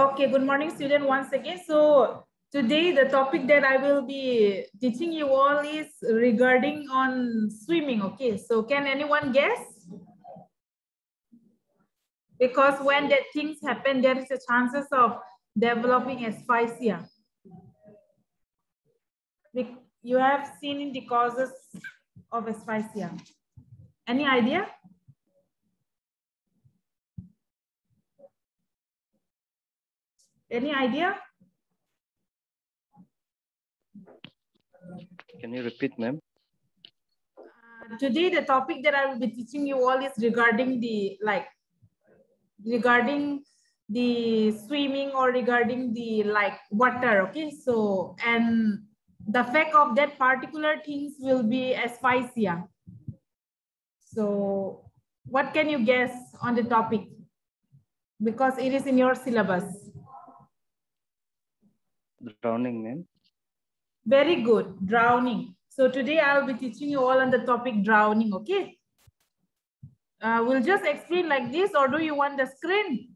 Okay, good morning, student, once again. So today the topic that I will be teaching you all is regarding on swimming. Okay, so can anyone guess? Because when that things happen, there is a chances of developing asphyxia. You have seen the causes of asphyxia. Any idea? Any idea? Can you repeat, ma'am? Today the topic that I will be teaching you all is regarding the swimming or regarding the water. Okay, so and the fact of that particular things will be asphyxia. So what can you guess on the topic, because it is in your syllabus? Drowning, ma'am. Very good, drowning. So today I'll be teaching you all on the topic drowning. Okay, we'll just explain like this, or do you want the screen?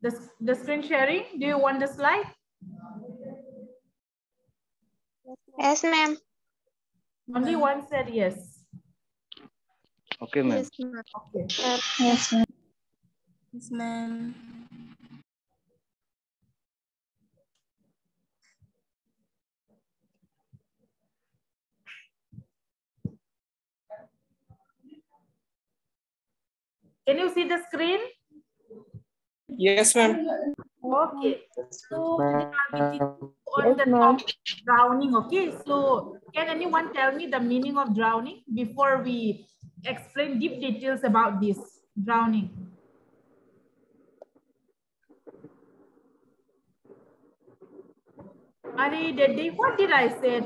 The screen sharing? Do you want the slide? Yes, ma'am. Only one said yes. Okay, ma'am. Yes, ma'am. Okay. Yes, ma'am. Yes, ma'am. Can you see the screen? Yes, ma'am. Okay. So today I'll be teaching on the topic drowning. Okay. So can anyone tell me the meaning of drowning before we explain deep details about this drowning? Ari, what did I say?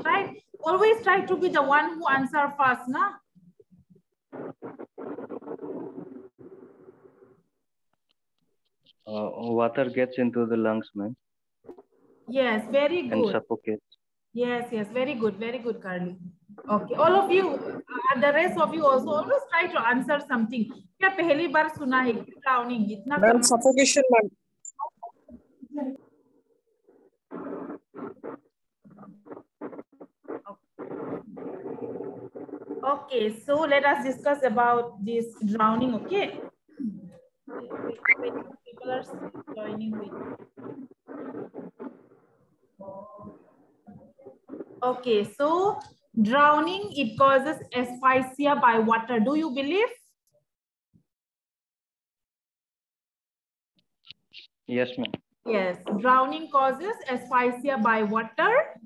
Always try to be the one who answer first, na? Water gets into the lungs, ma'am. Yes, very good. And suffocates. Yes, very good, Carly. Okay, all of you, the rest of you also always try to answer something. क्या पहली बार सुना है drowning? इतना Ma'am, suffocation, ma'am. Okay, so let us discuss about this drowning. Okay, people are joining with. Okay, so drowning, it causes asphyxia by water. Do you believe? Yes, ma'am. Yes, drowning causes asphyxia by water.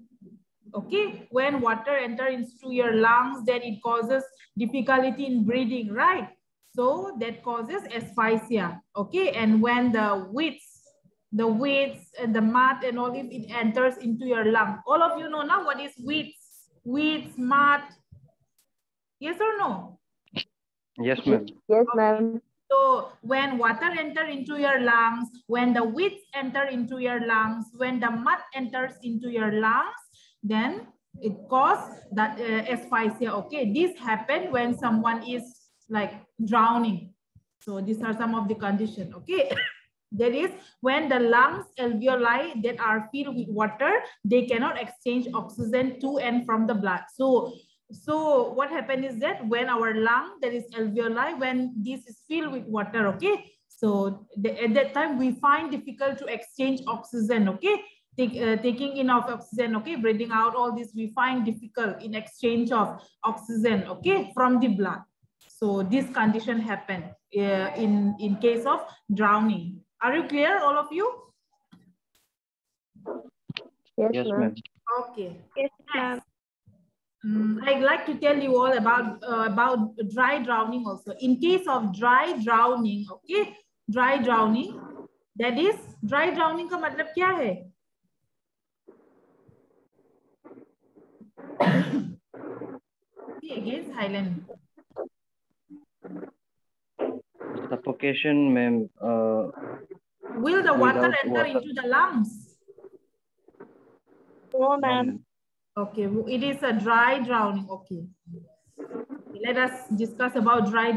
Okay, when water enters into your lungs, then it causes difficulty in breathing, right? So that causes asphyxia. Okay, and when the weeds and the mud and all, if it enters into your lung, all of you know now what is weeds, mud. Yes or no? Yes, ma'am. Yes, ma'am. So when water enter into your lungs, when the weeds enter into your lungs, when the mud enters into your lungs, then it causes that asphyxia. Okay, this happen when someone is like drowning. So these are some of the conditions. Okay. That is when the lungs alveoli that are filled with water, they cannot exchange oxygen to and from the blood. So what happened is that when our lung, that is alveoli, when this is filled with water, okay, so at that time we find difficult to exchange oxygen. Okay, taking in of oxygen, okay, breathing out, all this we find difficult in exchange of oxygen, okay, from the blood. So this condition happen in case of drowning. Are you clear, all of you? Yes, ma'am. Okay. Yes, ma'am. I'd like to tell you all about dry drowning also. In case of dry drowning, okay, dry drowning, that is dry drowning का मतलब क्या है? Again, silent. Suffocation, ma'am. Will the water enter into the lungs? No, ma'am. Okay, it is a dry drowning. Okay. let us discuss about dry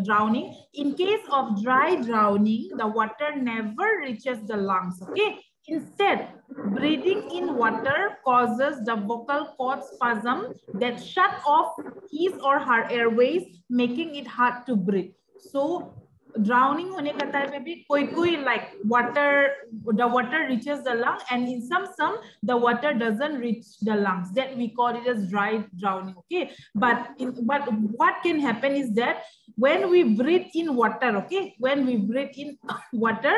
drowning. In case of dry drowning, the water never reaches the lungs, okay? Instead, breathing in water causes the vocal cord spasm that shut off his or her airways, making it hard to breathe. So, drowning होने का time में भी कोई like the water reaches the lung, and in some the water doesn't reach the lungs. That we call it as dry drowning. Okay, but what can happen is that when we breathe in water, okay, when we breathe in water,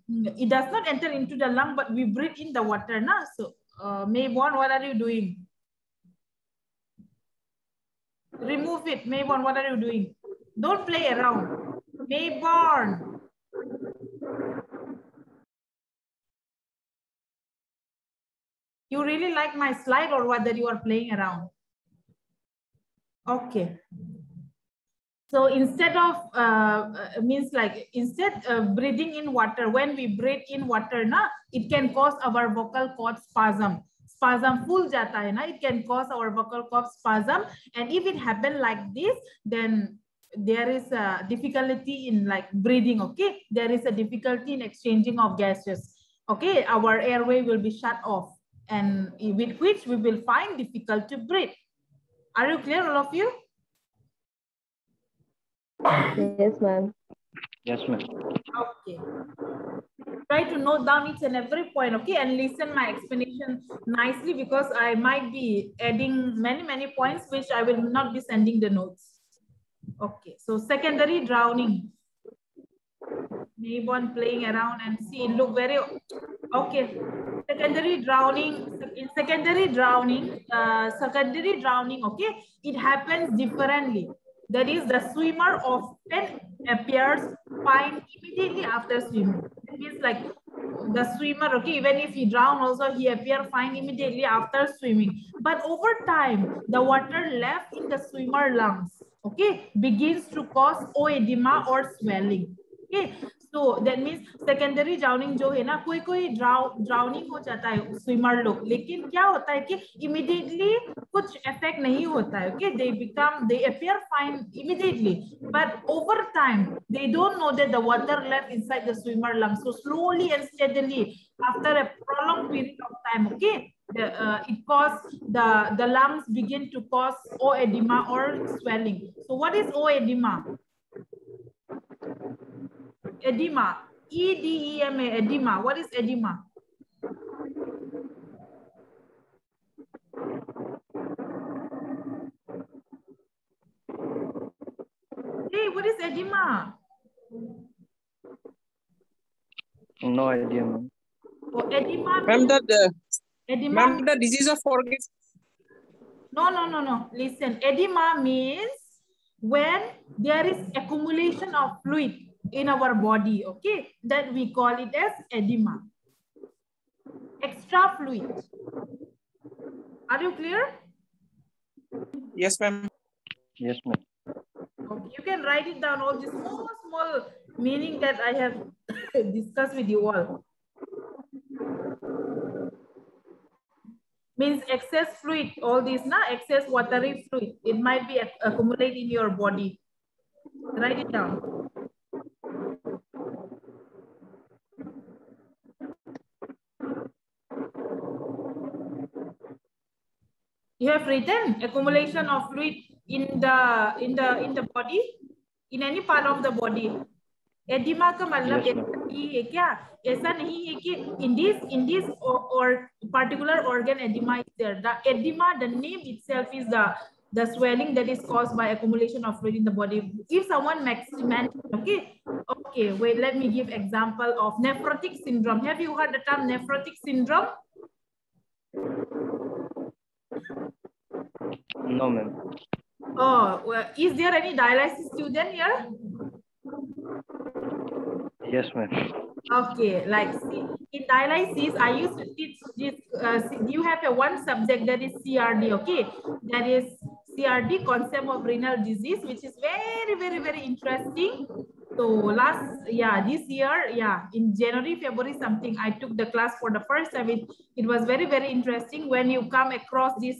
it does not enter into the lung, but we breathe in the water. Now, so Maybon, what are you doing? Remove it, Maybon. What are you doing? Don't play around. Mayborn. You really like my slide, or whether you are playing around? Okay. So instead of breathing in water, when we breathe in water, it can cause our vocal cord spasm. Spasm full jata hai na, it can cause our vocal cord spasm, and if it happen like this, then there is a difficulty in like breathing. Okay, there is a difficulty in exchanging of gases. Okay, our airway will be shut off, and with which we will find difficult to breathe. Are you clear, all of you? Yes, ma'am. Yes, ma'am. Okay. Try to note down each and every point, okay, and listen my explanation nicely, because I might be adding many points which I will not be sending the notes. Okay, so secondary drowning. Maybe playing around and see it look very okay. Secondary drowning. In secondary drowning, okay, it happens differently. That is, the swimmer often appears fine immediately after swimming. It means like the swimmer, okay, even if he drown also, he appear fine immediately after swimming. But over time, the water left in the swimmer lungs, okay, begins to cause oedema or swelling. Okay, so that means secondary drowning जो है ना, कोई drowning हो जाता है swimmer लोग, लेकिन क्या होता है कि immediately कुछ effect नहीं होता है. Okay, they appear fine immediately, but over time they don't know that the water left inside the swimmer lungs. So slowly and steadily, after a prolonged period of time, okay, it causes the lungs begin to cause oedema or swelling. So what is oedema? Edema, E-D-E-M-A, edema. What is edema? Hey, what is edema? No idea, ma'am. Oh, edema. Ma'am, edema. The disease of organs. No. Listen, edema means when there is accumulation of fluid in our body, okay, that we call it as edema. Extra fluid. Are you clear? Yes, ma'am. Yes, ma'am. Okay, you can write it down, all this small meaning that I have discussed with you all. Means excess fluid, all this, excess watery fluid. It might be accumulated in your body. Write it down. You have written accumulation of fluid in the body, in any part of the body. Edema का मतलब ये क्या? ऐसा नहीं है कि in this or particular organ edema is there. The edema, the name itself is the swelling that is caused by accumulation of fluid in the body. If someone mentioned, okay, wait, let me give example of nephrotic syndrome. Have you heard the term nephrotic syndrome? No, ma'am. Oh, well, is there any dialysis student here? Yes, ma'am. Okay, like see, in dialysis, I used to teach this. You have one subject that is CRD, okay? That is CRD, concept of renal disease, which is very interesting. So this year, in January, February something, I took the class for the first time. It was very interesting when you come across this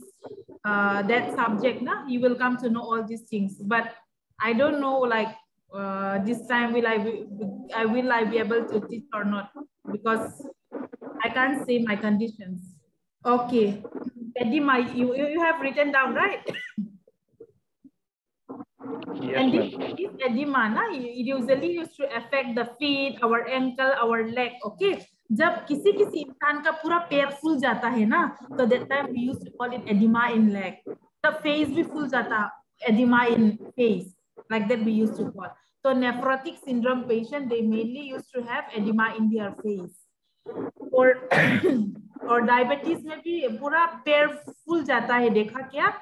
that subject, na, you will come to know all these things. But I don't know, like this time will I be able to teach or not, because I can't say my conditions. Okay, Edema, you have written down, right? Yes, And ma'am. this edema, na, it usually used to affect the feet, our ankle, our leg. Okay, जब किसी किसी इंसान का पूरा पैर फूल जाता है ना, so that time we used to call it edema in leg. The face भी फूल जाता, edema in face, like that we used to call. So nephrotic syndrome patient, they mainly used to have edema in their face. और diabetes में भी पूरा पैर फूल जाता है, देखा क्या?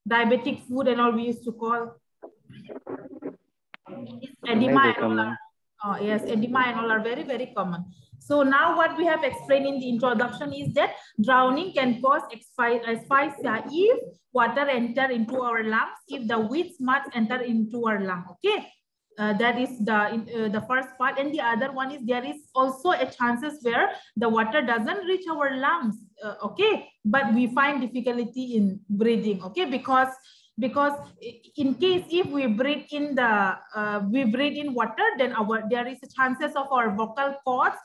Diabetic foot and all we used to call. Edema and all are, oh yes, edema and all are very, very common. So now what we have explained in the introduction is that drowning can cause asphyxia if water enter into our lungs, if the weeds mud enter into our lung. Okay, that is the first part. And the other one is there is also a chances where the water doesn't reach our lungs. Okay, but we find difficulty in breathing. Okay, because in case if we breathe in water, then there is a chances of our vocal cords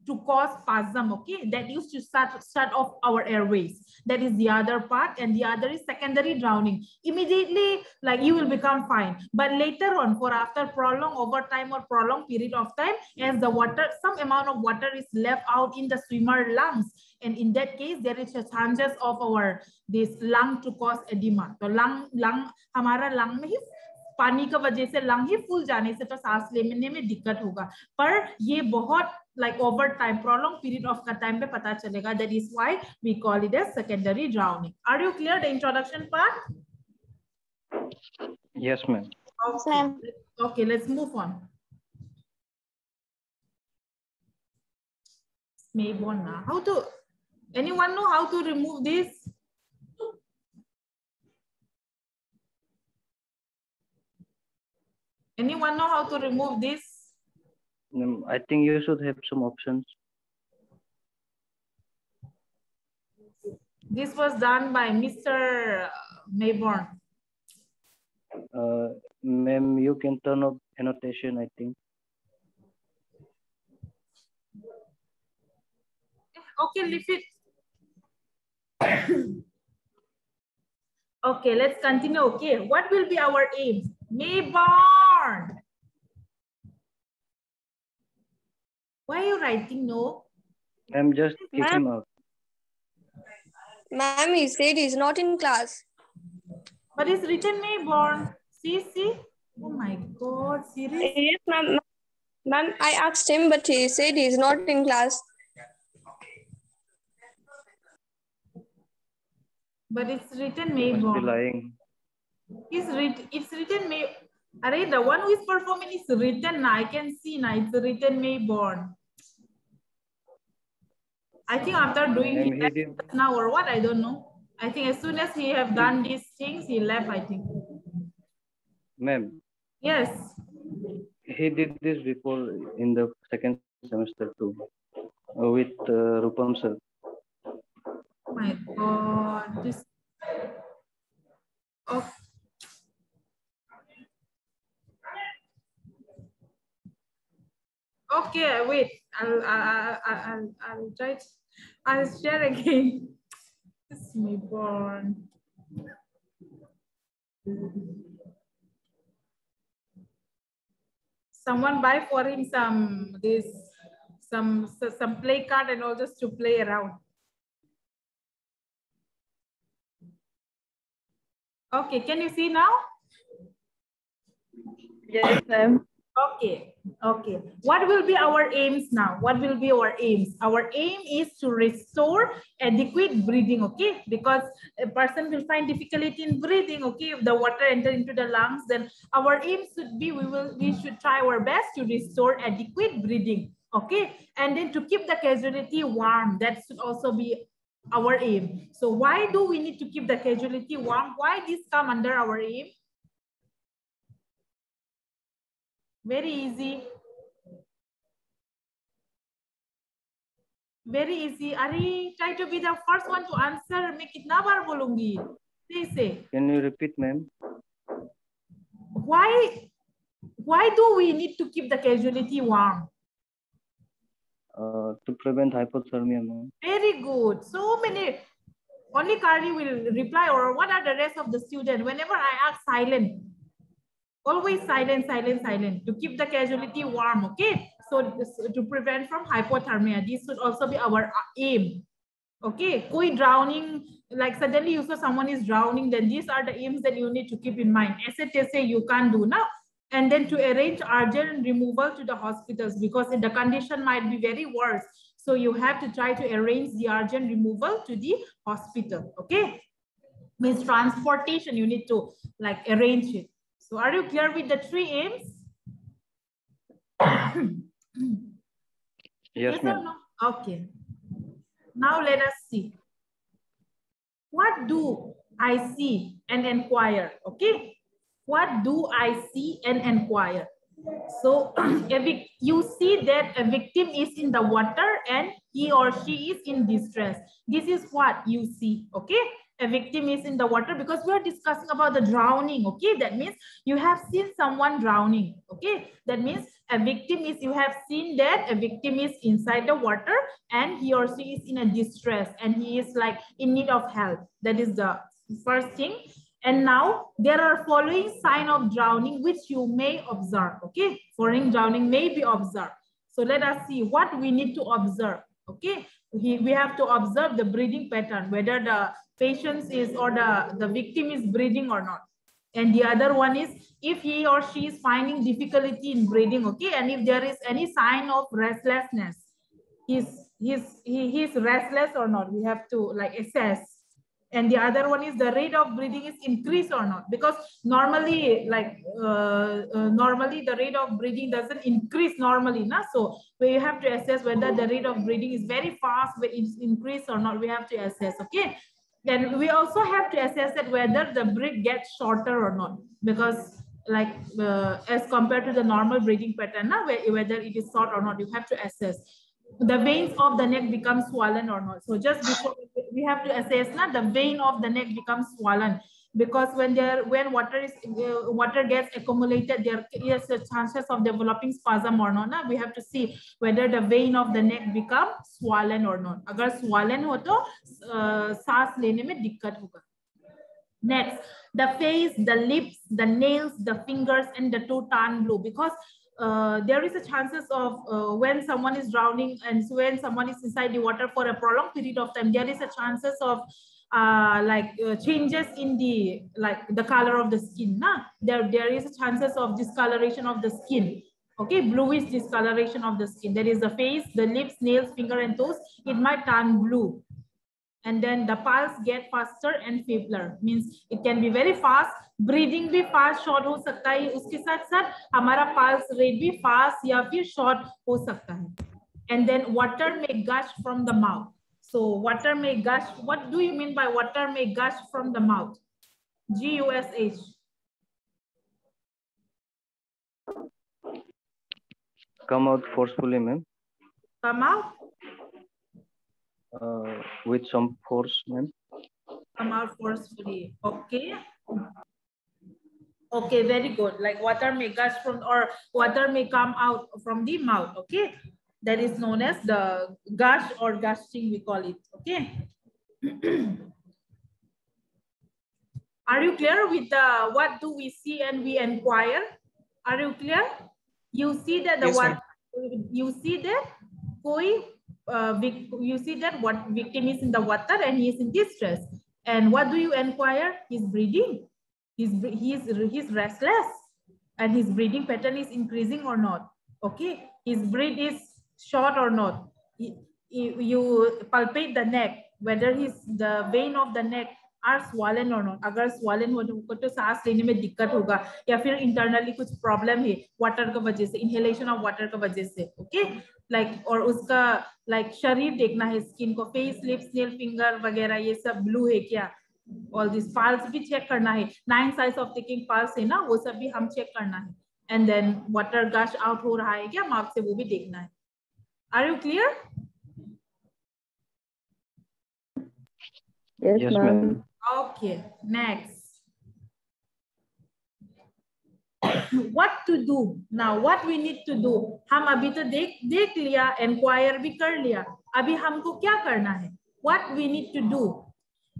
to cause spasm. Okay, that used to start off our airways. That is the other part. And the other is secondary drowning. Immediately, like, you will become fine, but later on, for after prolonged overtime or prolonged period of time, as the water, some amount of water is left out in the swimmer lungs, and in that case there is a chances of our this lung to cause edema. So lung हमारा lung में ही पानी का वजह से lung ही फूल जाने से तो सांस लेने में दिक्कत होगा, पर ये बहुत like over time, prolonged period of time पे पता चलेगा. That is why we call it as secondary drowning. Are you clear the introduction part? Yes, ma'am. Okay. Okay, let's move on. Maybe one now. How to? Anyone know how to remove this? Anyone know how to remove this? I think you should have some options. This was done by Mr. Mayborn. Ma'am, you can turn off annotation, I think. Okay, leave it. Okay, let's continue. Okay, what will be our aim? Mayborn. Why are you writing no? Ma'am, just kick him out. Ma'am, he said he's not in class. But it's written Mayborn. See? Oh my God, seriously? Yes, ma'am. Ma'am, I asked him, but he said he's not in class. But it's written Must be Mayborn. lying. It's written May. Array, the one who is performing is written. I can see now. It's written Mayborn. I think after doing it now or what, I don't know. I think as soon as he have done these things, he left, I think. Ma'am. Yes. He did this before in the second semester too, with Rupam sir. Oh my God, this. Oh. Okay, wait. I'll try. I'll share again. It's Mayborn. Someone buy for him some play card and all just to play around. Okay, can you see now? Yes, ma'am. Okay. What will be our aims now? What will be our aims? Our aim is to restore adequate breathing, okay? Because a person will find difficulty in breathing, okay? If the water enter into the lungs, then our aim should be, we should try our best to restore adequate breathing, okay? And then to keep the casualty warm, that should also be our aim. So why do we need to keep the casualty warm? Why this come under our aim? Very easy. Very easy. Ari, try to be the first one to answer. मैं कितना बार बोलूंगी? Please say. Can you repeat, ma'am? Why do we need to keep the casualty warm? To prevent hypothermia, ma'am. Very good. So many. Only Carly will reply, or what are the rest of the students? Whenever I ask, silent. Always silent, silent, silent to keep the casualty warm. Okay. So to prevent from hypothermia, this should also be our aim. Okay. Koi drowning, like suddenly you saw someone is drowning, then these are the aims that you need to keep in mind. Say you can't do now. And then to arrange urgent removal to the hospitals because the condition might be very worse. So you have to try to arrange the urgent removal to the hospital. Okay. Means transportation, you need to like arrange it. So are you clear with the 3 aims? Yes, ma'am. No? Okay. Now let us see. What do I see and inquire? Okay. What do I see and inquire? So you see that a victim is in the water and he or she is in distress. This is what you see. Okay. A victim is in the water because we are discussing about the drowning. Okay. That means you have seen someone drowning. Okay. That means a victim is, you have seen that a victim is inside the water and he or she is in a distress and he is like in need of help. That is the first thing. And now there are following signs of drowning which you may observe. Okay, following drowning may be observed. So let us see what we need to observe. Okay, we have to observe the breathing pattern, whether the patient is or the victim is breathing or not. And the other one is if he or she is finding difficulty in breathing. Okay, and if there is any sign of restlessness, he's restless or not, we have to like assess. And the other one is the rate of breathing is increased or not, because normally like normally the rate of breathing doesn't increase normally, na? So we have to assess whether the rate of breathing is very fast, but it's increased or not. We have to assess. Okay. Then we also have to assess that whether the breath gets shorter or not, because like as compared to the normal breathing pattern, na, whether it is short or not, you have to assess. The veins of the neck become swollen or not. So just before we have to assess, na, the vein of the neck becomes swollen, because when water gets accumulated, there is a chances of developing spasm or not. Na? We have to see whether the vein of the neck becomes swollen or not. Agar swollen ho to सांस लेने में दिक्कत होगा. Next, the face, the lips, the nails, the fingers, and the toe turn blue, because there is a chances of when someone is drowning and when someone is inside the water for a prolonged period of time, there is a chances of changes in the color of the skin. Nah? There is a chances of discoloration of the skin. Okay, bluish discoloration of the skin. That is the face, the lips, nails, finger, and toes. It might turn blue. And then the pulse get faster and feebler, means it can be very fast. Breathing भी fast short हो सकता है, उसके साथ साथ हमारा pulse rate भी fast या फिर short हो सकता है. And then water may gush from the mouth. So water may gush. What do you mean by water may gush from the mouth? Gush. Come out forcefully, ma'am. Come out. With some force, ma'am. Come out forcefully. Okay. Okay, very good. Like water may gush from, or water may come out from the mouth. Okay. That is known as the gush or gushing, we call it. Okay. Are you clear with the what do we see and we inquire? Are you clear? You see that the Yes, what you see that you see that what victim is in the water and he is in distress. And what do you inquire? He's breathing. He's restless, and his breathing pattern is increasing or not. Okay, his breath is short or not. You palpate the neck, whether the vein of the neck are swollen or not. अगर swollen हो तो सांस लेने में दिक्कत होगा, या फिर internally कुछ problem है water का वजह से, inhalation of water का वजह से. Okay, like और उसका like शरीर देखना है, skin को, face, lips, nail, finger वगैरह ये सब blue है क्या? All these pulse भी check करना है. 9 size of taking pulse है ना, वो सब भी हम check करना है. And then water gush out हो रहा है क्या mouth से, वो भी देखना है. Are you clear? Yes, Yes, ma'am. ma'am. Okay, next. What to do now? What we need to do? हम अभी तो देख लिया, enquire भी कर लिया. अभी हमको क्या करना है? What we need to do?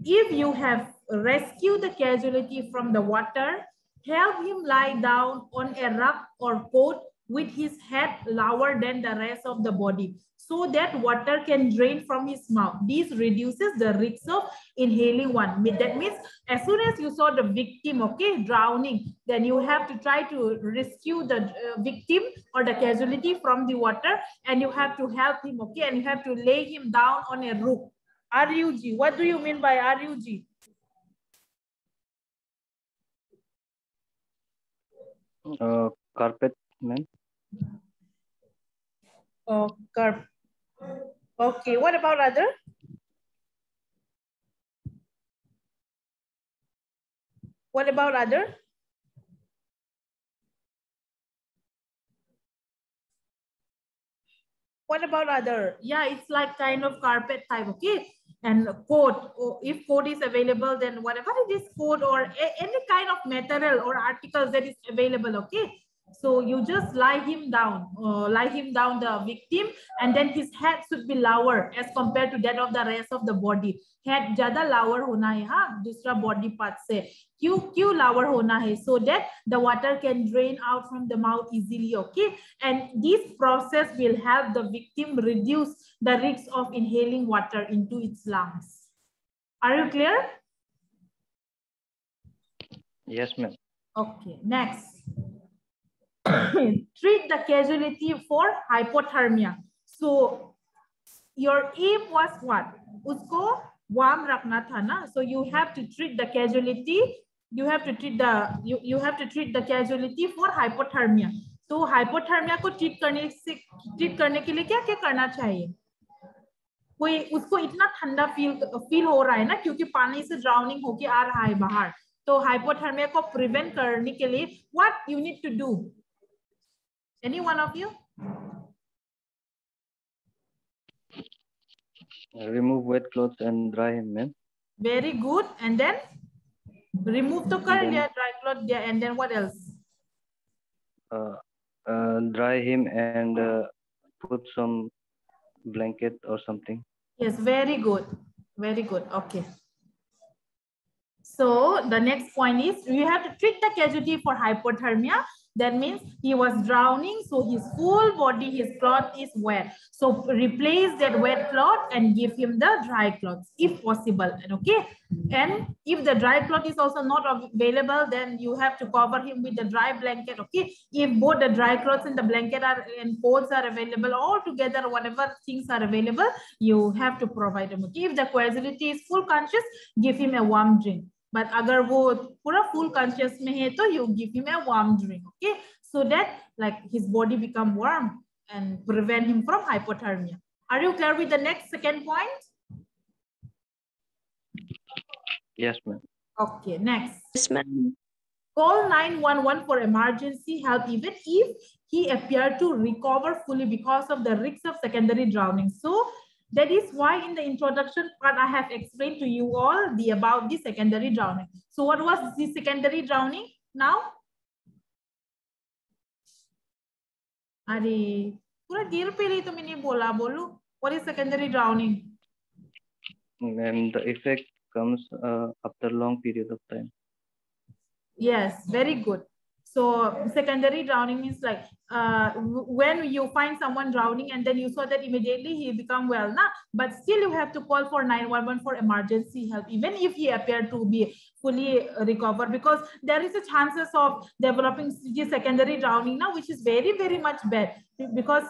If you have rescued the casualty from the water, help him lie down on a rug or coat with his head lower than the rest of the body, so that water can drain from his mouth. This reduces the risk of inhaling one. That means as soon as you saw the victim, okay, drowning, then you have to try to rescue the victim or the casualty from the water, and you have to help him, okay, and you have to lay him down on a rug. RUG, what do you mean by RUG? Carpet, ma'am. Oh, okay, what about other? What about other? What about other? Yeah, it's like kind of carpet type, okay? And coat, if coat is available, then whatever it is, coat or any kind of material or articles that is available, okay? So you just lie him down, the victim, and then his head should be lower as compared to that of the rest of the body. Head ज़्यादा lower होना है, हाँ, दूसरा body part से. क्यों lower होना है? So that the water can drain out from the mouth easily, okay? And this process will help the victim reduce the risk of inhaling water into its lungs. Are you clear? Yes, ma'am. Okay, next. Treat the casualty for hypothermia. So your aim was what? Usko warm rakna tha na. So you have to treat the casualty. You have to treat the casualty for hypothermia. तो hypothermia को treat करने के लिए क्या क्या करना चाहिए? कोई उसको इतना ठंडा फील हो रहा है ना, क्योंकि पानी से ड्राउनिंग होके आ रहा है बाहर. तो हाइपोथर्मिया को प्रिवेंट करने के लिए what you need to do? Any one of you? Remove wet clothes and dry him, ma'am. Very good. And then remove to कर लिया, dry cloth, yeah, and then what else? Dry him and put some blanket or something. Yes, very good. Very good. Okay. So the next point is you have to treat the casualty for hypothermia. That means he was drowning, so his full body, his cloth is wet. So replace that wet cloth and give him the dry cloth if possible. And okay. And if the dry cloth is also not available, then you have to cover him with the dry blanket. Okay. If both the dry clothes and the blanket and coats are available, all together, whatever things are available, you have to provide him. Okay. If the casualty is full conscious, give him a warm drink. But अगर वो पूरा full conscious में है तो you give him a warm drink, okay? So that like his body become warm and prevent him from hypothermia. Are you clear with the next second point? Yes, ma'am. Okay, next. Yes, ma'am. Call 911 for emergency help even if he appeared to recover fully because of the risk of secondary drowning. So that is why in the introduction part, I have explained to you all about the secondary drowning. So what was the secondary drowning now? अरे पूरा गिर पे रही तो मैंने बोला बोलू. What is secondary drowning? And the effect comes after long period of time. Yes, very good. So secondary drowning means like when you find someone drowning and then you saw that immediately he become well, nah? But still you have to call for 911 for emergency help, even if he appeared to be fully recovered, because there is a chances of developing secondary drowning now, which is very, very much bad because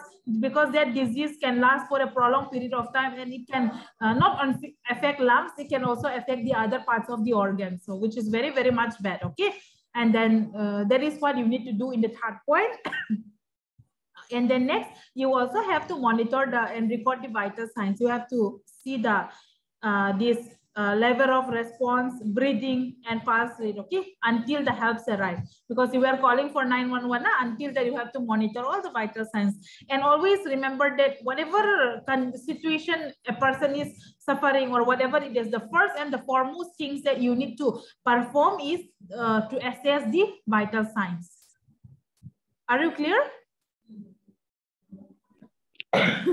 that disease can last for a prolonged period of time and it can not affect lungs, it can also affect the other parts of the organs, so which is very, very much bad, okay? And then that is what you need to do in the third point. And then next, you also have to monitor and record the vital signs. You have to see the this level of response, breathing, and pulse rate, okay, until the helps arrive. Because you are calling for 911, until that you have to monitor all the vital signs. And always remember that whatever situation a person is suffering or whatever it is, the first and the foremost things that you need to perform is to assess the vital signs. Are you clear?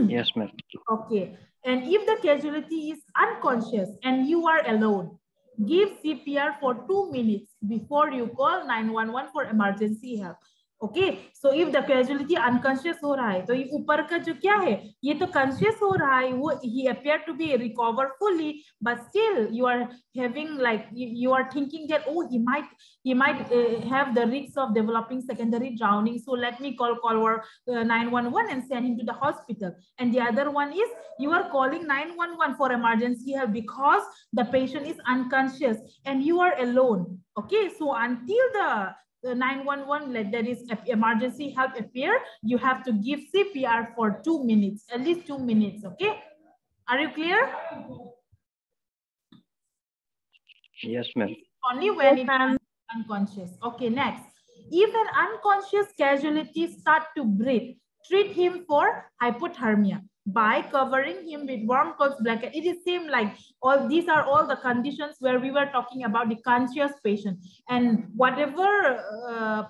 Yes, ma'am. Okay. And if the casualty is unconscious and you are alone, give CPR for 2 minutes before you call 911 for emergency help. Okay, so if the casualty unconscious हो रहा है, तो ये ऊपर का जो क्या है, ये तो conscious हो रहा है, वो he appeared to be recovered fully, but still you are having like you are thinking that oh he might have the risk of developing secondary drowning, so let me call 911 and send him to the hospital. And the other one is you are calling 911 for emergency help because the patient is unconscious and you are alone. Okay, so until the 911, that is emergency help appear, you have to give CPR for 2 minutes, at least 2 minutes. Okay, are you clear? Yes, ma'am. Only when it's unconscious. Okay, next. If an unconscious casualty start to breathe, treat him for hypothermia by covering him with warm clothes, blanket. It is same like all these are all the conditions where we were talking about the conscious patient, and whatever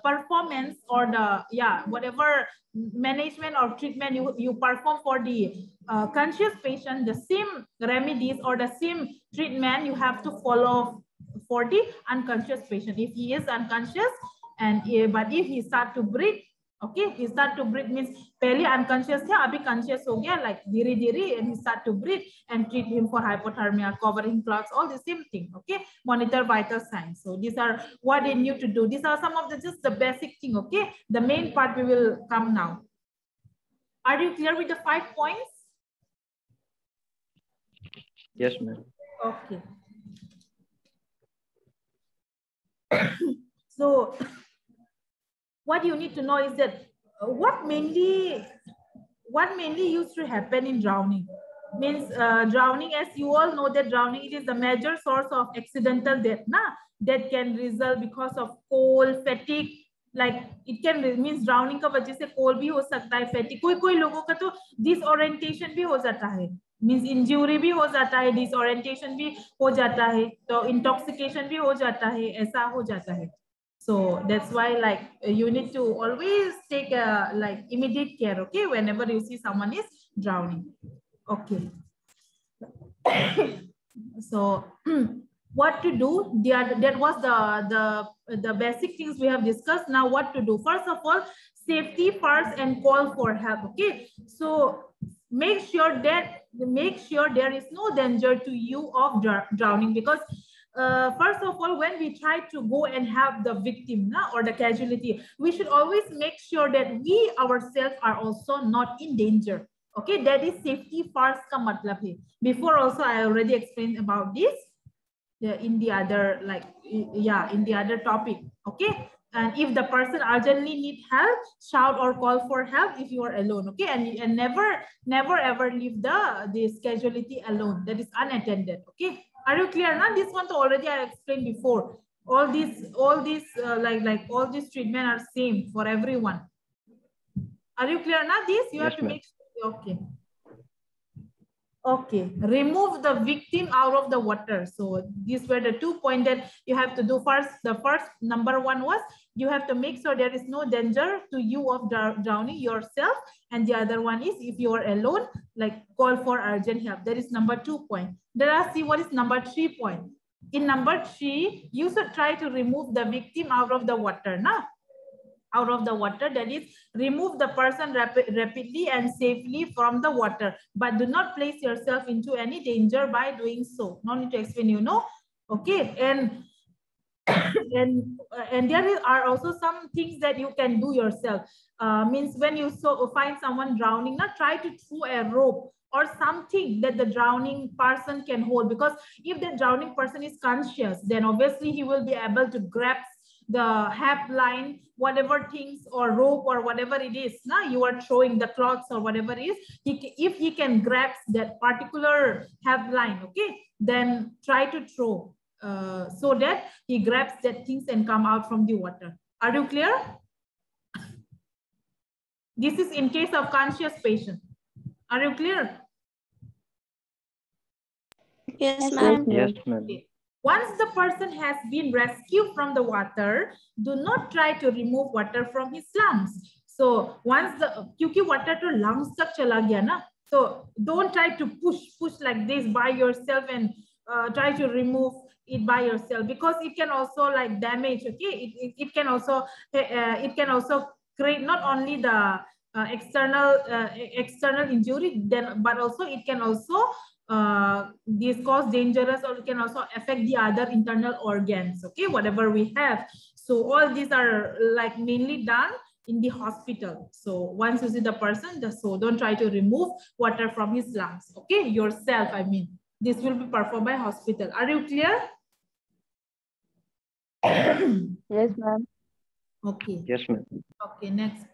performance or the whatever management or treatment you perform for the conscious patient, the same remedies or the same treatment you have to follow for the unconscious patient. If he is unconscious and but if he start to breathe, okay, he start to breathe means पहले unconscious था, अभी conscious हो गया, like धीरे-धीरे, and he start to breathe, and treat him for hypothermia, covering clots, all the same thing. Okay, monitor vital signs. So these are what they need to do. These are some of the just the basic thing. Okay, the main part we will come now. Are you clear with the 5 points? Yes, ma'am. Okay. So what you need to know is that what mainly used to happen in drowning means drowning, as you all know that drowning, it is the major source of accidental death that can result because of cold, fatigue, like it can means drowning का वजह से cold भी हो सकता है, fatigue, कोई लोगों का तो disorientation भी हो जाता है, means injury भी हो जाता है, disorientation भी हो जाता है, तो intoxication भी हो जाता है, ऐसा हो जाता है. So that's why like you need to always take like immediate care, okay, whenever you see someone is drowning. Okay. So what to do? That was the basic things we have discussed. Now what to do? First of all, safety first and call for help. Okay. So make sure there is no danger to you of drowning, because first of all, when we try to go and help the victim or the casualty, we should always make sure that we ourselves are also not in danger. Okay, that is safety first ka matlab hai. Before also I already explained about this in the other in the other topic. Okay, and if the person urgently need help, shout or call for help if you are alone. Okay, and never ever leave this casualty alone, that is unattended. Okay, are you clear now? This one already I explained before. All these like all these treatment are same for everyone. Are you clear now? This you have to make sure. Okay. Okay, remove the victim out of the water. So these were the 2 points that you have to do first. The first number one was you have to make sure there is no danger to you of drowning yourself. And the other one is if you are alone, like call for urgent help. That is number 2 point. Then let's see what is number 3 point. In number 3, you should try to remove the victim out of the water. Out of the water, that is remove the person rapidly and safely from the water, but do not place yourself into any danger by doing so. No need to explain, you know. Okay, and there are also some things that you can do yourself. Means when you find someone drowning, try to throw a rope or something that the drowning person can hold, because if the drowning person is conscious, then obviously he will be able to grab the HAP line, whatever things or rope or whatever it is, now you are throwing the cloths or whatever it is, if he can grab that particular HAP line, okay, then try to throw so that he grabs that things and come out from the water. Are you clear? This is in case of conscious patient. Are you clear? Yes, ma'am. Yes, ma'am. Okay. Once the person has been rescued from the water, do not try to remove water from his lungs. So once the क्योंकि water to lungs तक चला गया ना, so don't try to push like this by yourself and try to remove it by yourself, because it can also like damage. Okay, it can also create not only the external injury, then but also it can also this cause dangerous, or it can also affect the other internal organs, okay, whatever we have. So all these are like mainly done in the hospital. So once you see the person, so don't try to remove water from his lungs, okay, yourself. I mean, this will be performed by hospital. Are you clear? Yes, ma'am. Okay. Yes, ma'am. Okay, next.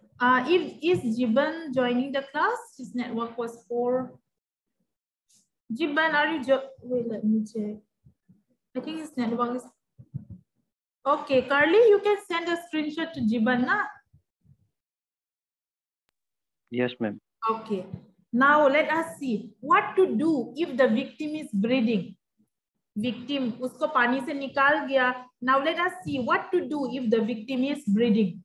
Is Jiban joining the class? His network was poor. Jiban, are you wait, let me check. I think his network is okay. Carly, you can send a screenshot to Jiban, na? Yes, ma'am. Okay. Now let us see what to do if the victim is breathing. Victim, usko pani se nikal gaya. Now let us see what to do if the victim is breathing.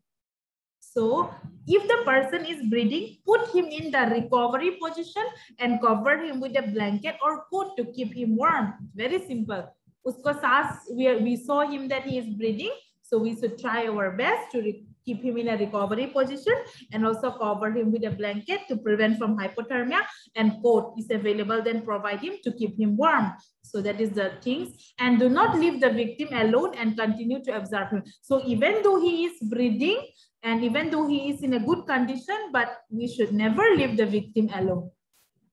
So if the person is breathing, put him in the recovery position and cover him with a blanket or coat to keep him warm. Very simple. Usko saas, we saw him that he is breathing. So we should try our best to keep him in a recovery position and also cover him with a blanket to prevent from hypothermia, and coat is available, then provide him to keep him warm. So that is the things. And do not leave the victim alone and continue to observe him. So even though he is breathing, and even though he is in a good condition, but we should never leave the victim alone.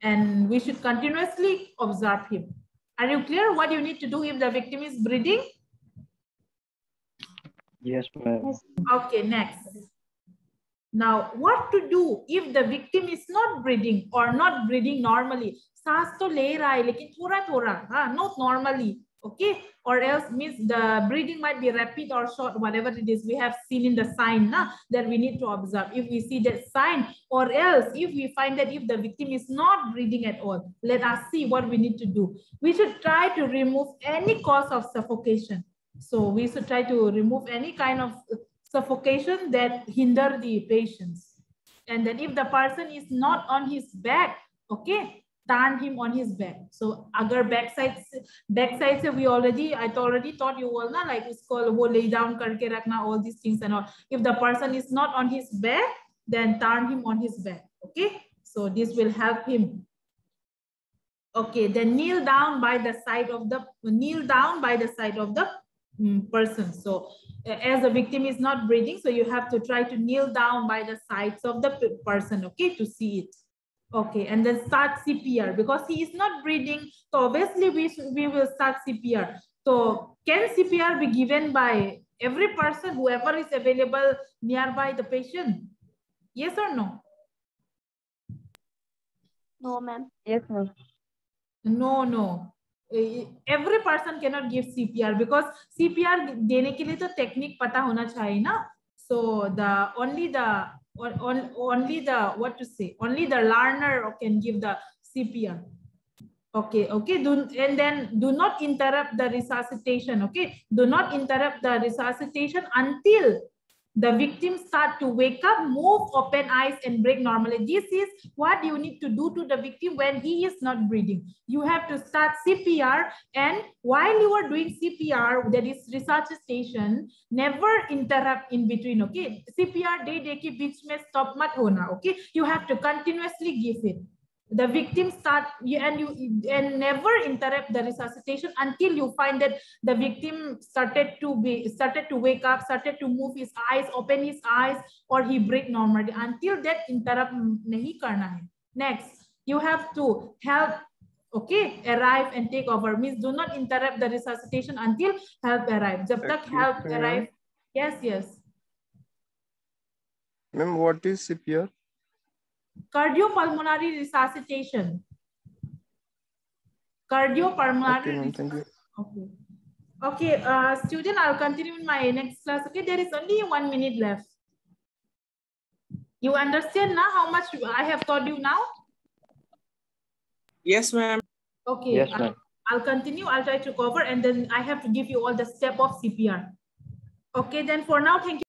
And we should continuously observe him. Are you clear what you need to do if the victim is breathing? Yes, ma'am. Okay, next. Now, what to do if the victim is not breathing or not breathing normally? Saas to le raha hai, lekin thoda, not normally. Okay, or else means the breathing might be rapid or short, whatever it is. We have seen in the sign that we need to observe. If we see that sign, or else if we find that if the victim is not breathing at all, let us see what we need to do. We should try to remove any cause of suffocation. So we should try to remove any kind of suffocation that hinder the patients. And then if the person is not on his back, okay, turn him on his back. So agar backside se I already taught you all na, like it's called wo lay down karke rakhna, all these things and all. If the person is not on his back, then turn him on his back. Okay, so this will help him. Okay, then kneel down by the side of the person. So as the victim is not breathing, so you have to try to kneel down by the sides of the person, okay, to see it. Okay, and then start CPR because he is not breathing. So obviously we will start CPR. So can CPR be given by every person, whoever is available nearby the patient? Yes or no? No, ma'am. Yes, ma'am. No. Every person cannot give CPR because CPR देने के लिए तो technique पता होना चाहिए ना. So only the learner can give the CPR. Okay. Do not interrupt the resuscitation. Okay, do not interrupt the resuscitation until the victim start to wake up, move, open eyes, and breathe normally. This is what you need to do to the victim when he is not breathing. You have to start CPR, and while you are doing CPR, that is resuscitation, never interrupt in between. Okay, CPR de ki beech mein stop mat hona. Okay, you have to continuously give it. The victim and never interrupt the resuscitation until you find that the victim started to wake up, started to move his eyes, open his eyes, or he breathe normally. Until that, interrupt nahi karna hai. Next, you have to help, okay, arrive and take over. Means do not interrupt the resuscitation until help arrive. Jab tak help arrive, Yes, yes. Ma'am, what is CPR? Cardiopulmonary resuscitation. Cardiopulmonary. Okay, ma'am. Thank you. Okay. Okay, student, I'll continue in my next class. Okay, there is only 1 minute left. You understand now how much I have taught you now? Yes, ma'am. Okay, Yes, ma'am. I'll continue. I'll try to cover, and then I have to give you all the step of CPR. Okay, then for now, thank you.